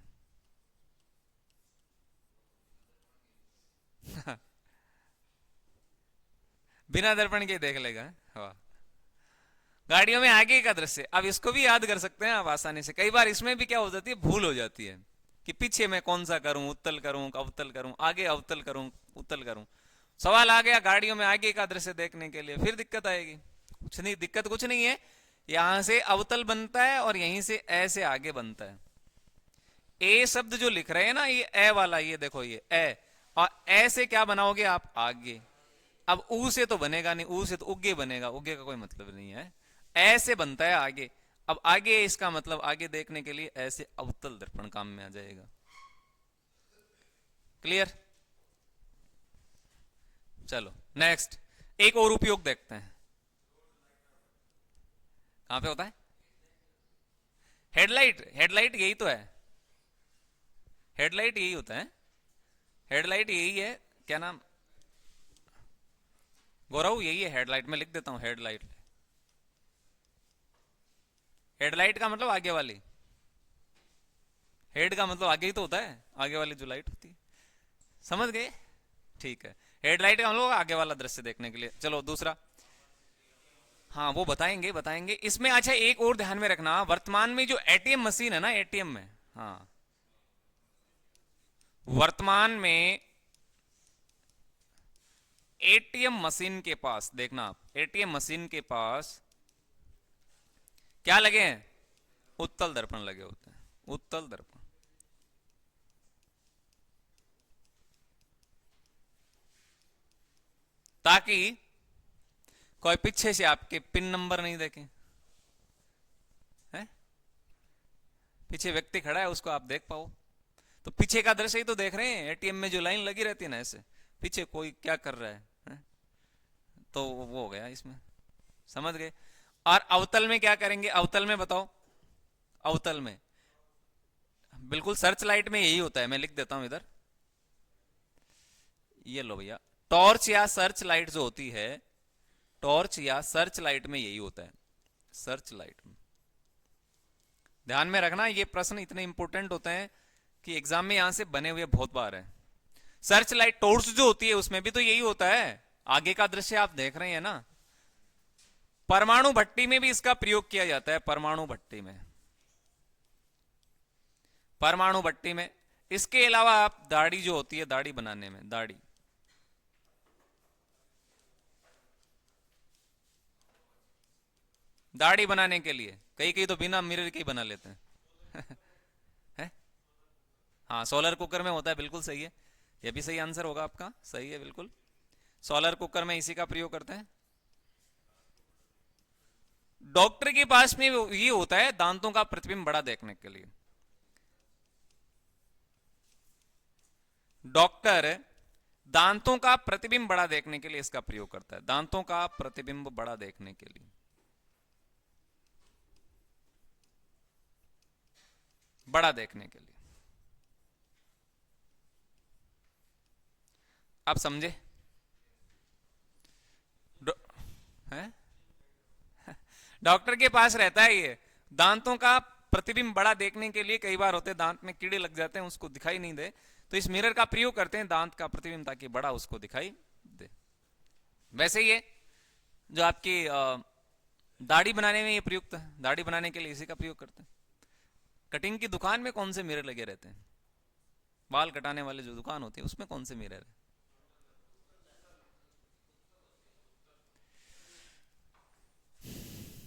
बिना दर्पण के देख लेगा। वाह। गाड़ियों में आगे का दृश्य, अब इसको भी याद कर सकते हैं आप आसानी से। कई बार इसमें भी क्या हो जाती है, भूल हो जाती है कि पीछे मैं कौन सा करूं, उत्तल करूं, अवतल करूं, आगे अवतल करूं, उत्तल करूं। सवाल आ गया गाड़ियों में आगे का दृश्य देखने के लिए, फिर दिक्कत आएगी। कुछ नहीं, दिक्कत कुछ नहीं है। यहां से अवतल बनता है और यहीं से ऐसे आगे बनता है। ए शब्द जो लिख रहे हैं ना, ये ए वाला, ये देखो ये ए, और ए से क्या बनाओगे आप? आगे। अब ऊ से तो बनेगा नहीं, ऊ से तो उगे बनेगा, उगे का कोई मतलब नहीं है। ऐसे बनता है आगे। अब आगे इसका मतलब आगे देखने के लिए ऐसे अवतल दर्पण काम में आ जाएगा। क्लियर? चलो नेक्स्ट, एक और उपयोग देखते हैं। कहां पे होता है? हेडलाइट, हेडलाइट यही तो है। हेडलाइट यही होता है। हेडलाइट यही है। क्या नाम गौरव? यही है हेडलाइट। में लिख देता हूं हेडलाइट। हेडलाइट का मतलब आगे वाली, हेड का मतलब आगे ही तो होता है, आगे वाली जो लाइट होती है। समझ गए? ठीक है। हेडलाइट का मतलब आगे वाला दृश्य देखने के लिए। चलो दूसरा, हाँ वो बताएंगे बताएंगे इसमें। अच्छा एक और ध्यान में रखना, वर्तमान में जो एटीएम मशीन है ना, एटीएम में, हाँ वर्तमान में एटीएम मशीन के पास देखना आप, एटीएम मशीन के पास क्या लगे हैं? उत्तल दर्पण लगे होते हैं। उत्तल दर्पण, ताकि कोई पीछे से आपके पिन नंबर नहीं देखे। हैं? पीछे व्यक्ति खड़ा है उसको आप देख पाओ। तो पीछे का दृश्य ही तो देख रहे हैं। एटीएम में जो लाइन लगी रहती है ना, ऐसे पीछे कोई क्या कर रहा है? तो वो हो गया इसमें। समझ गए? और अवतल में क्या करेंगे? अवतल में बताओ। अवतल में बिल्कुल सर्च लाइट में यही होता है। मैं लिख देता हूं इधर, ये लो भैया, टॉर्च या सर्च लाइट जो होती है, टॉर्च या सर्च लाइट में यही होता है, सर्च लाइट में। ध्यान में रखना, ये प्रश्न इतने इंपॉर्टेंट होते हैं कि एग्जाम में यहां से बने हुए बहुत बार है। सर्च लाइट टॉर्च जो होती है उसमें भी तो यही होता है, आगे का दृश्य आप देख रहे हैं ना। परमाणु भट्टी में भी इसका प्रयोग किया जाता है, परमाणु भट्टी में, परमाणु भट्टी में। इसके अलावा आप दाढ़ी जो होती है, दाढ़ी बनाने में, दाढ़ी, दाढ़ी बनाने के लिए कई कई तो बिना मिरर के ही बना लेते हैं है? हाँ, सोलर कुकर में होता है, बिल्कुल सही है, ये भी सही आंसर होगा आपका, सही है बिल्कुल। सोलर कुकर में इसी का प्रयोग करते हैं। डॉक्टर के पास में ये होता है दांतों का प्रतिबिंब बड़ा देखने के लिए। डॉक्टर दांतों का प्रतिबिंब बड़ा देखने के लिए इसका प्रयोग करता है, दांतों का प्रतिबिंब बड़ा देखने के लिए, बड़ा देखने के लिए। आप समझे? है डॉक्टर के पास रहता है ये, दांतों का प्रतिबिंब बड़ा देखने के लिए। कई बार होते हैं दांत में कीड़े लग जाते हैं, उसको दिखाई नहीं दे, तो इस मिरर का प्रयोग करते हैं दांत का प्रतिबिंब, ताकि बड़ा उसको दिखाई दे। वैसे ये जो आपकी दाढ़ी बनाने में ये प्रयुक्त है, दाढ़ी बनाने के लिए इसी का प्रयोग करते हैं। कटिंग की दुकान में कौन से मिरर लगे रहते हैं? बाल कटाने वाले जो दुकान होती है उसमें कौन से मिरर है?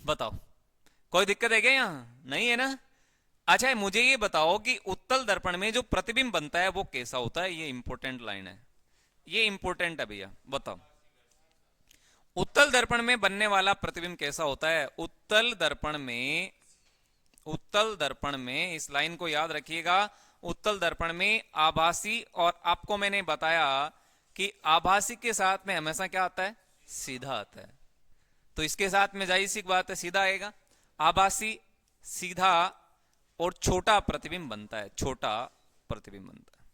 बताओ, कोई दिक्कत है क्या? यहां नहीं है ना? अच्छा, मुझे ये बताओ कि उत्तल दर्पण में जो प्रतिबिंब बनता है वो कैसा होता है? ये इंपॉर्टेंट लाइन है, ये इंपॉर्टेंट है भैया, बताओ। उत्तल दर्पण में बनने वाला प्रतिबिंब कैसा होता है? उत्तल दर्पण में, उत्तल दर्पण में, इस लाइन को याद रखिएगा, उत्तल दर्पण में आभासी, और आपको मैंने बताया कि आभासी के साथ में हमेशा क्या आता है? सीधा आता है। तो इसके साथ में जाहिर सी बात है सीधा आएगा, आभासी, सीधा और छोटा प्रतिबिंब बनता है, छोटा प्रतिबिंब बनता है,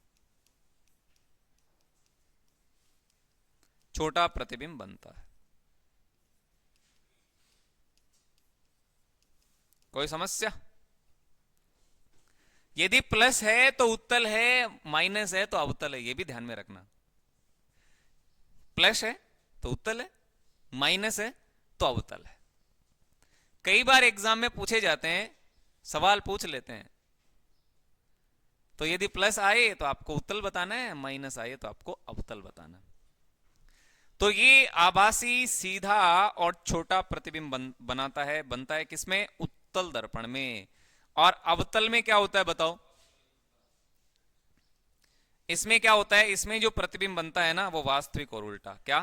छोटा प्रतिबिंब बनता है। कोई समस्या? यदि प्लस है तो उत्तल है, माइनस है तो अवतल है, यह भी ध्यान में रखना। प्लस है तो उत्तल है, माइनस है तो अवतल है। कई बार एग्जाम में पूछे जाते हैं, सवाल पूछ लेते हैं, तो यदि प्लस आए तो आपको उत्तल बताना है, माइनस आए तो आपको अवतल बताना है। तो ये आभासी, सीधा और छोटा प्रतिबिंब बनाता है, बनता है किसमें? उत्तल दर्पण में। और अवतल में क्या होता है बताओ? इसमें क्या होता है? इसमें जो प्रतिबिंब बनता है ना वो वास्तविक और उल्टा। क्या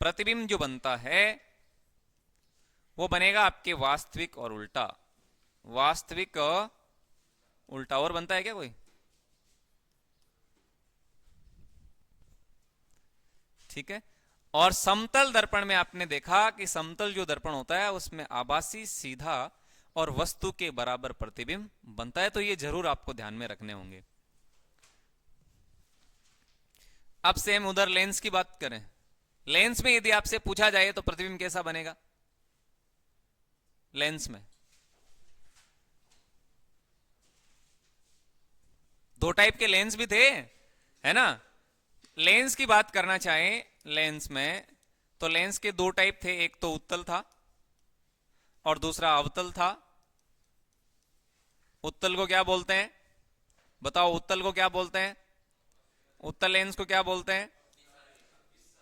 प्रतिबिंब जो बनता है वो बनेगा आपके वास्तविक और उल्टा, वास्तविक उल्टा। और बनता है क्या कोई? ठीक है। और समतल दर्पण में आपने देखा कि समतल जो दर्पण होता है उसमें आभासी, सीधा और वस्तु के बराबर प्रतिबिंब बनता है। तो ये जरूर आपको ध्यान में रखने होंगे। अब सेम उधर लेंस की बात करें। लेंस में यदि आपसे पूछा जाए तो प्रतिबिंब कैसा बनेगा? लेंस में दो टाइप के लेंस भी थे, है ना? लेंस की बात करना चाहें, लेंस में तो लेंस के दो टाइप थे, एक तो उत्तल था और दूसरा अवतल था। उत्तल को क्या बोलते हैं? बताओ, उत्तल को क्या बोलते हैं? उत्तल लेंस को क्या बोलते हैं?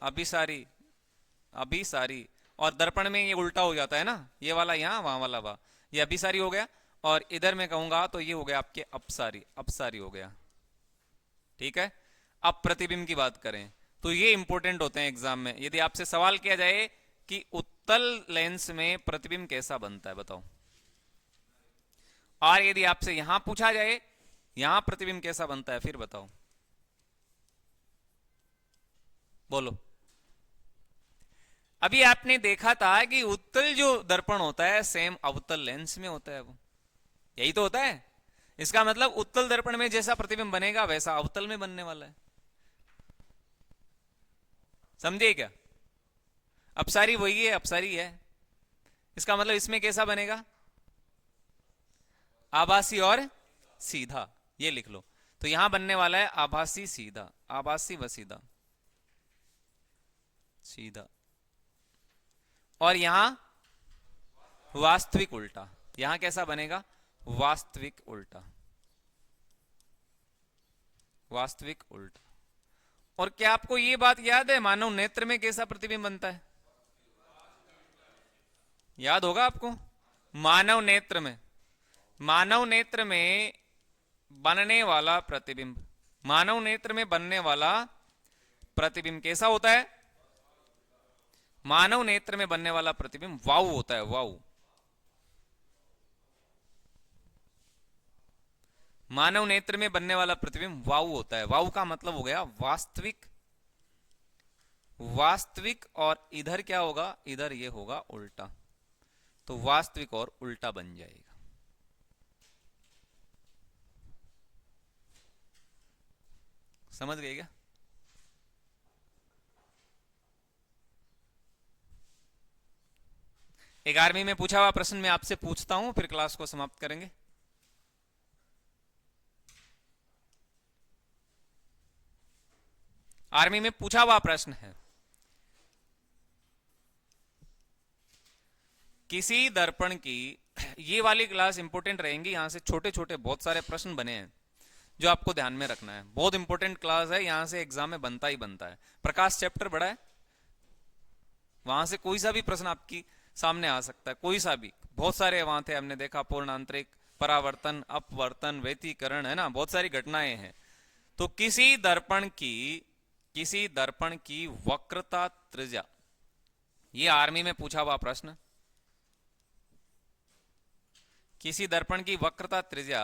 अभिसारी, अभिसारी। और दर्पण में ये उल्टा हो जाता है ना, ये वाला यहां, वहां वाला वहां, ये अभिसारी हो गया। और इधर में कहूंगा तो ये हो गया आपके अपसारी, अपसारी हो गया। ठीक है। अब प्रतिबिंब की बात करें तो ये इंपॉर्टेंट होते हैं एग्जाम में। यदि आपसे सवाल किया जाए कि उत्तल लेंस में प्रतिबिंब कैसा बनता है बताओ, और यदि आपसे यहां पूछा जाए यहां प्रतिबिंब कैसा बनता है, फिर बताओ, बोलो। अभी आपने देखा था कि उत्तल जो दर्पण होता है सेम अवतल लेंस में होता है, वो यही तो होता है। इसका मतलब उत्तल दर्पण में जैसा प्रतिबिंब बनेगा वैसा अवतल में बनने वाला है। समझे क्या? अपसारी वही है, अपसारी है। इसका मतलब इसमें कैसा बनेगा? आभासी और सीधा, ये लिख लो। तो यहां बनने वाला है आभासी सीधा, आभासी व सीधा, सीधा। और यहां वास्तविक उल्टा। यहां कैसा बनेगा? वास्तविक उल्टा, वास्तविक उल्टा। और क्या आपको ये बात याद है मानव नेत्र में कैसा प्रतिबिंब बनता है? याद होगा आपको। मानव नेत्र में, मानव नेत्र में बनने वाला प्रतिबिंब, मानव नेत्र में बनने वाला प्रतिबिंब कैसा होता है? मानव नेत्र में बनने वाला प्रतिबिंब वायु होता है, वायु। मानव नेत्र में बनने वाला प्रतिबिंब वायु होता है। वायु का मतलब हो गया वास्तविक, वास्तविक। और इधर क्या होगा? इधर ये होगा उल्टा। तो वास्तविक और उल्टा बन जाएगा। समझ गए क्या? ग्यारहवीं में पूछा हुआ प्रश्न मैं आपसे पूछता हूं, फिर क्लास को समाप्त करेंगे। आर्मी में पूछा हुआ प्रश्न है, किसी दर्पण की, ये वाली क्लास इंपॉर्टेंट रहेंगी। यहां से छोटे छोटे बहुत सारे प्रश्न बने हैं जो आपको ध्यान में रखना है। बहुत इंपॉर्टेंट क्लास है, यहां से एग्जाम में बनता ही बनता है। प्रकाश चैप्टर बड़ा है, वहां से कोई सा भी प्रश्न आपकी सामने आ सकता है, कोई सा भी। बहुत सारे वहां थे, हमने देखा पूर्ण आंतरिक, परावर्तन, अपवर्तन, व्यतिकरण, है ना, बहुत सारी घटनाएं हैं। तो किसी दर्पण की, किसी दर्पण की वक्रता त्रिज्या, ये आर्मी में पूछा हुआ प्रश्न। किसी दर्पण की वक्रता त्रिज्या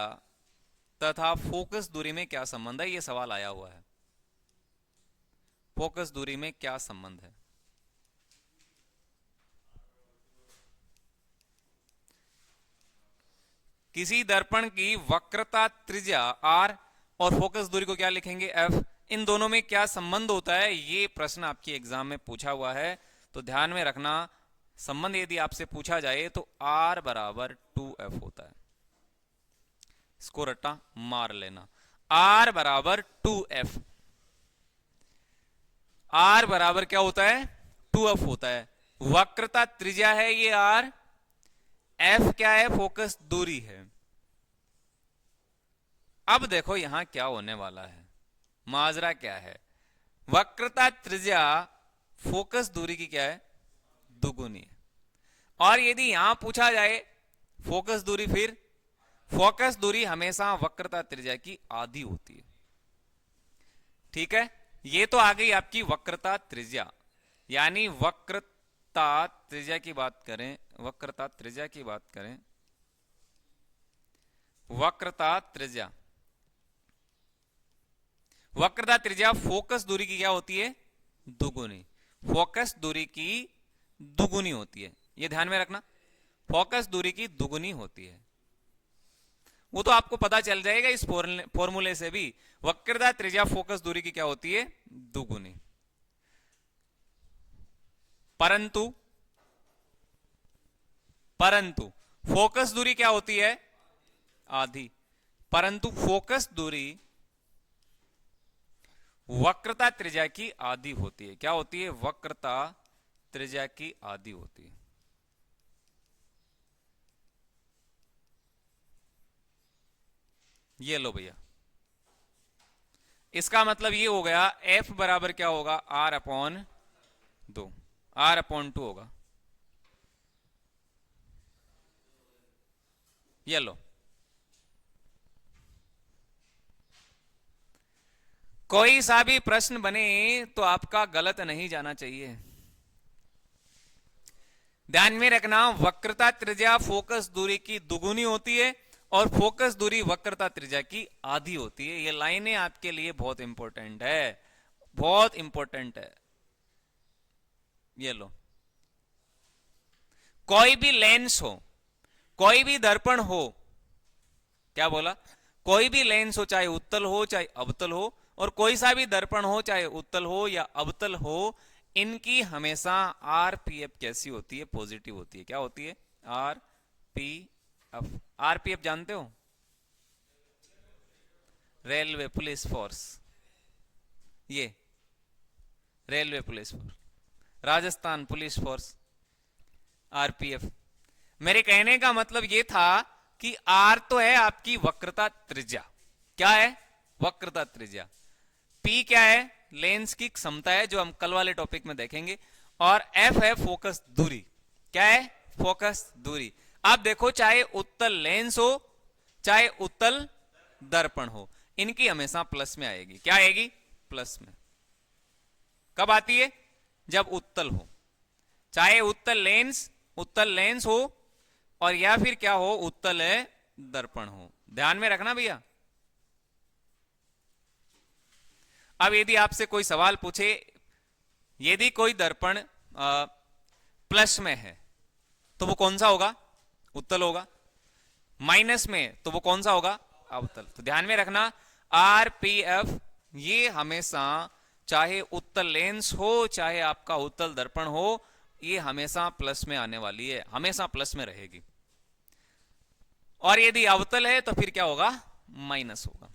तथा फोकस दूरी में क्या संबंध है? ये सवाल आया हुआ है। फोकस दूरी में क्या संबंध है? किसी दर्पण की वक्रता त्रिज्या आर और फोकस दूरी को क्या लिखेंगे? एफ। इन दोनों में क्या संबंध होता है? ये प्रश्न आपकी एग्जाम में पूछा हुआ है, तो ध्यान में रखना। संबंध यदि आपसे पूछा जाए तो R बराबर 2F होता है। इसको रट्टा मार लेना। R बराबर 2F। R बराबर क्या होता है? 2F होता है। वक्रता त्रिज्या है ये R, F क्या है? फोकस दूरी है। अब देखो यहां क्या होने वाला है, माजरा क्या है? वक्रता त्रिज्या फोकस दूरी की क्या है? दुगुनी है। और यदि यहां पूछा जाए फोकस दूरी, फिर फोकस दूरी हमेशा वक्रता त्रिज्या की आधी होती है। ठीक है, ये तो आ गई आपकी वक्रता त्रिज्या। यानी वक्रता त्रिज्या की बात करें, वक्रता त्रिज्या की बात करें, वक्रता त्रिज्या, वक्रता त्रिज्या फोकस दूरी की क्या होती है? दुगुनी। फोकस दूरी की दुगुनी होती है, ये ध्यान में रखना। फोकस दूरी की दुगुनी होती है। वो तो आपको पता चल जाएगा इस फॉर्मूले से भी। वक्रता त्रिज्या फोकस दूरी की क्या होती है? दुगुनी। परंतु परंतु फोकस दूरी क्या होती है? आधी। परंतु फोकस दूरी वक्रता त्रिज्या की आधी होती है। क्या होती है? वक्रता त्रिज्या की आधी होती है। ये लो भैया, इसका मतलब ये हो गया F बराबर क्या होगा? R/2, R/2 होगा। ये लो, कोई सा भी प्रश्न बने तो आपका गलत नहीं जाना चाहिए। ध्यान में रखना, वक्रता त्रिज्या फोकस दूरी की दुगुनी होती है और फोकस दूरी वक्रता त्रिज्या की आधी होती है। ये लाइनें आपके लिए बहुत इंपॉर्टेंट है, बहुत इंपॉर्टेंट है। ये लो, कोई भी लेंस हो, कोई भी दर्पण हो, क्या बोला? कोई भी लेंस हो, चाहे उत्तल हो चाहे अवतल हो, और कोई सा भी दर्पण हो, चाहे उत्तल हो या अवतल हो, इनकी हमेशा आरपीएफ कैसी होती है? पॉजिटिव होती है। क्या होती है? आरपीएफ। आरपीएफ जानते हो? Railway police force. ये railway police force, Rajasthan police force, RPF. मेरे कहने का मतलब यह था कि आर तो है आपकी वक्रता त्रिज्या। क्या है? वक्रता त्रिज्या। पी क्या है? लेंस की क्षमता है, जो हम कल वाले टॉपिक में देखेंगे। और एफ है फोकस दूरी। क्या है? फोकस दूरी। आप देखो, चाहे उत्तल लेंस हो चाहे उत्तल दर्पण हो, इनकी हमेशा प्लस में आएगी। क्या आएगी? प्लस में। कब आती है? जब उत्तल हो। चाहे उत्तल लेंस हो और या फिर क्या हो, उत्तल दर्पण हो। ध्यान में रखना भैया। अब यदि आपसे कोई सवाल पूछे, यदि कोई दर्पण प्लस में है तो वो कौन सा होगा? उत्तल होगा। माइनस में तो वो कौन सा होगा? अवतल। तो ध्यान में रखना, आरपीएफ ये हमेशा, चाहे उत्तल लेंस हो चाहे आपका उत्तल दर्पण हो, ये हमेशा प्लस में आने वाली है, हमेशा प्लस में रहेगी। और यदि अवतल है तो फिर क्या होगा? माइनस होगा।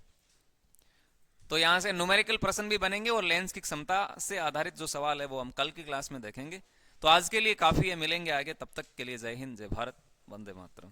तो यहां से न्यूमेरिकल प्रश्न भी बनेंगे और लेंस की क्षमता से आधारित जो सवाल है वो हम कल की क्लास में देखेंगे। तो आज के लिए काफी है, मिलेंगे आगे। तब तक के लिए जय हिंद, जय भारत, वंदे मातरम।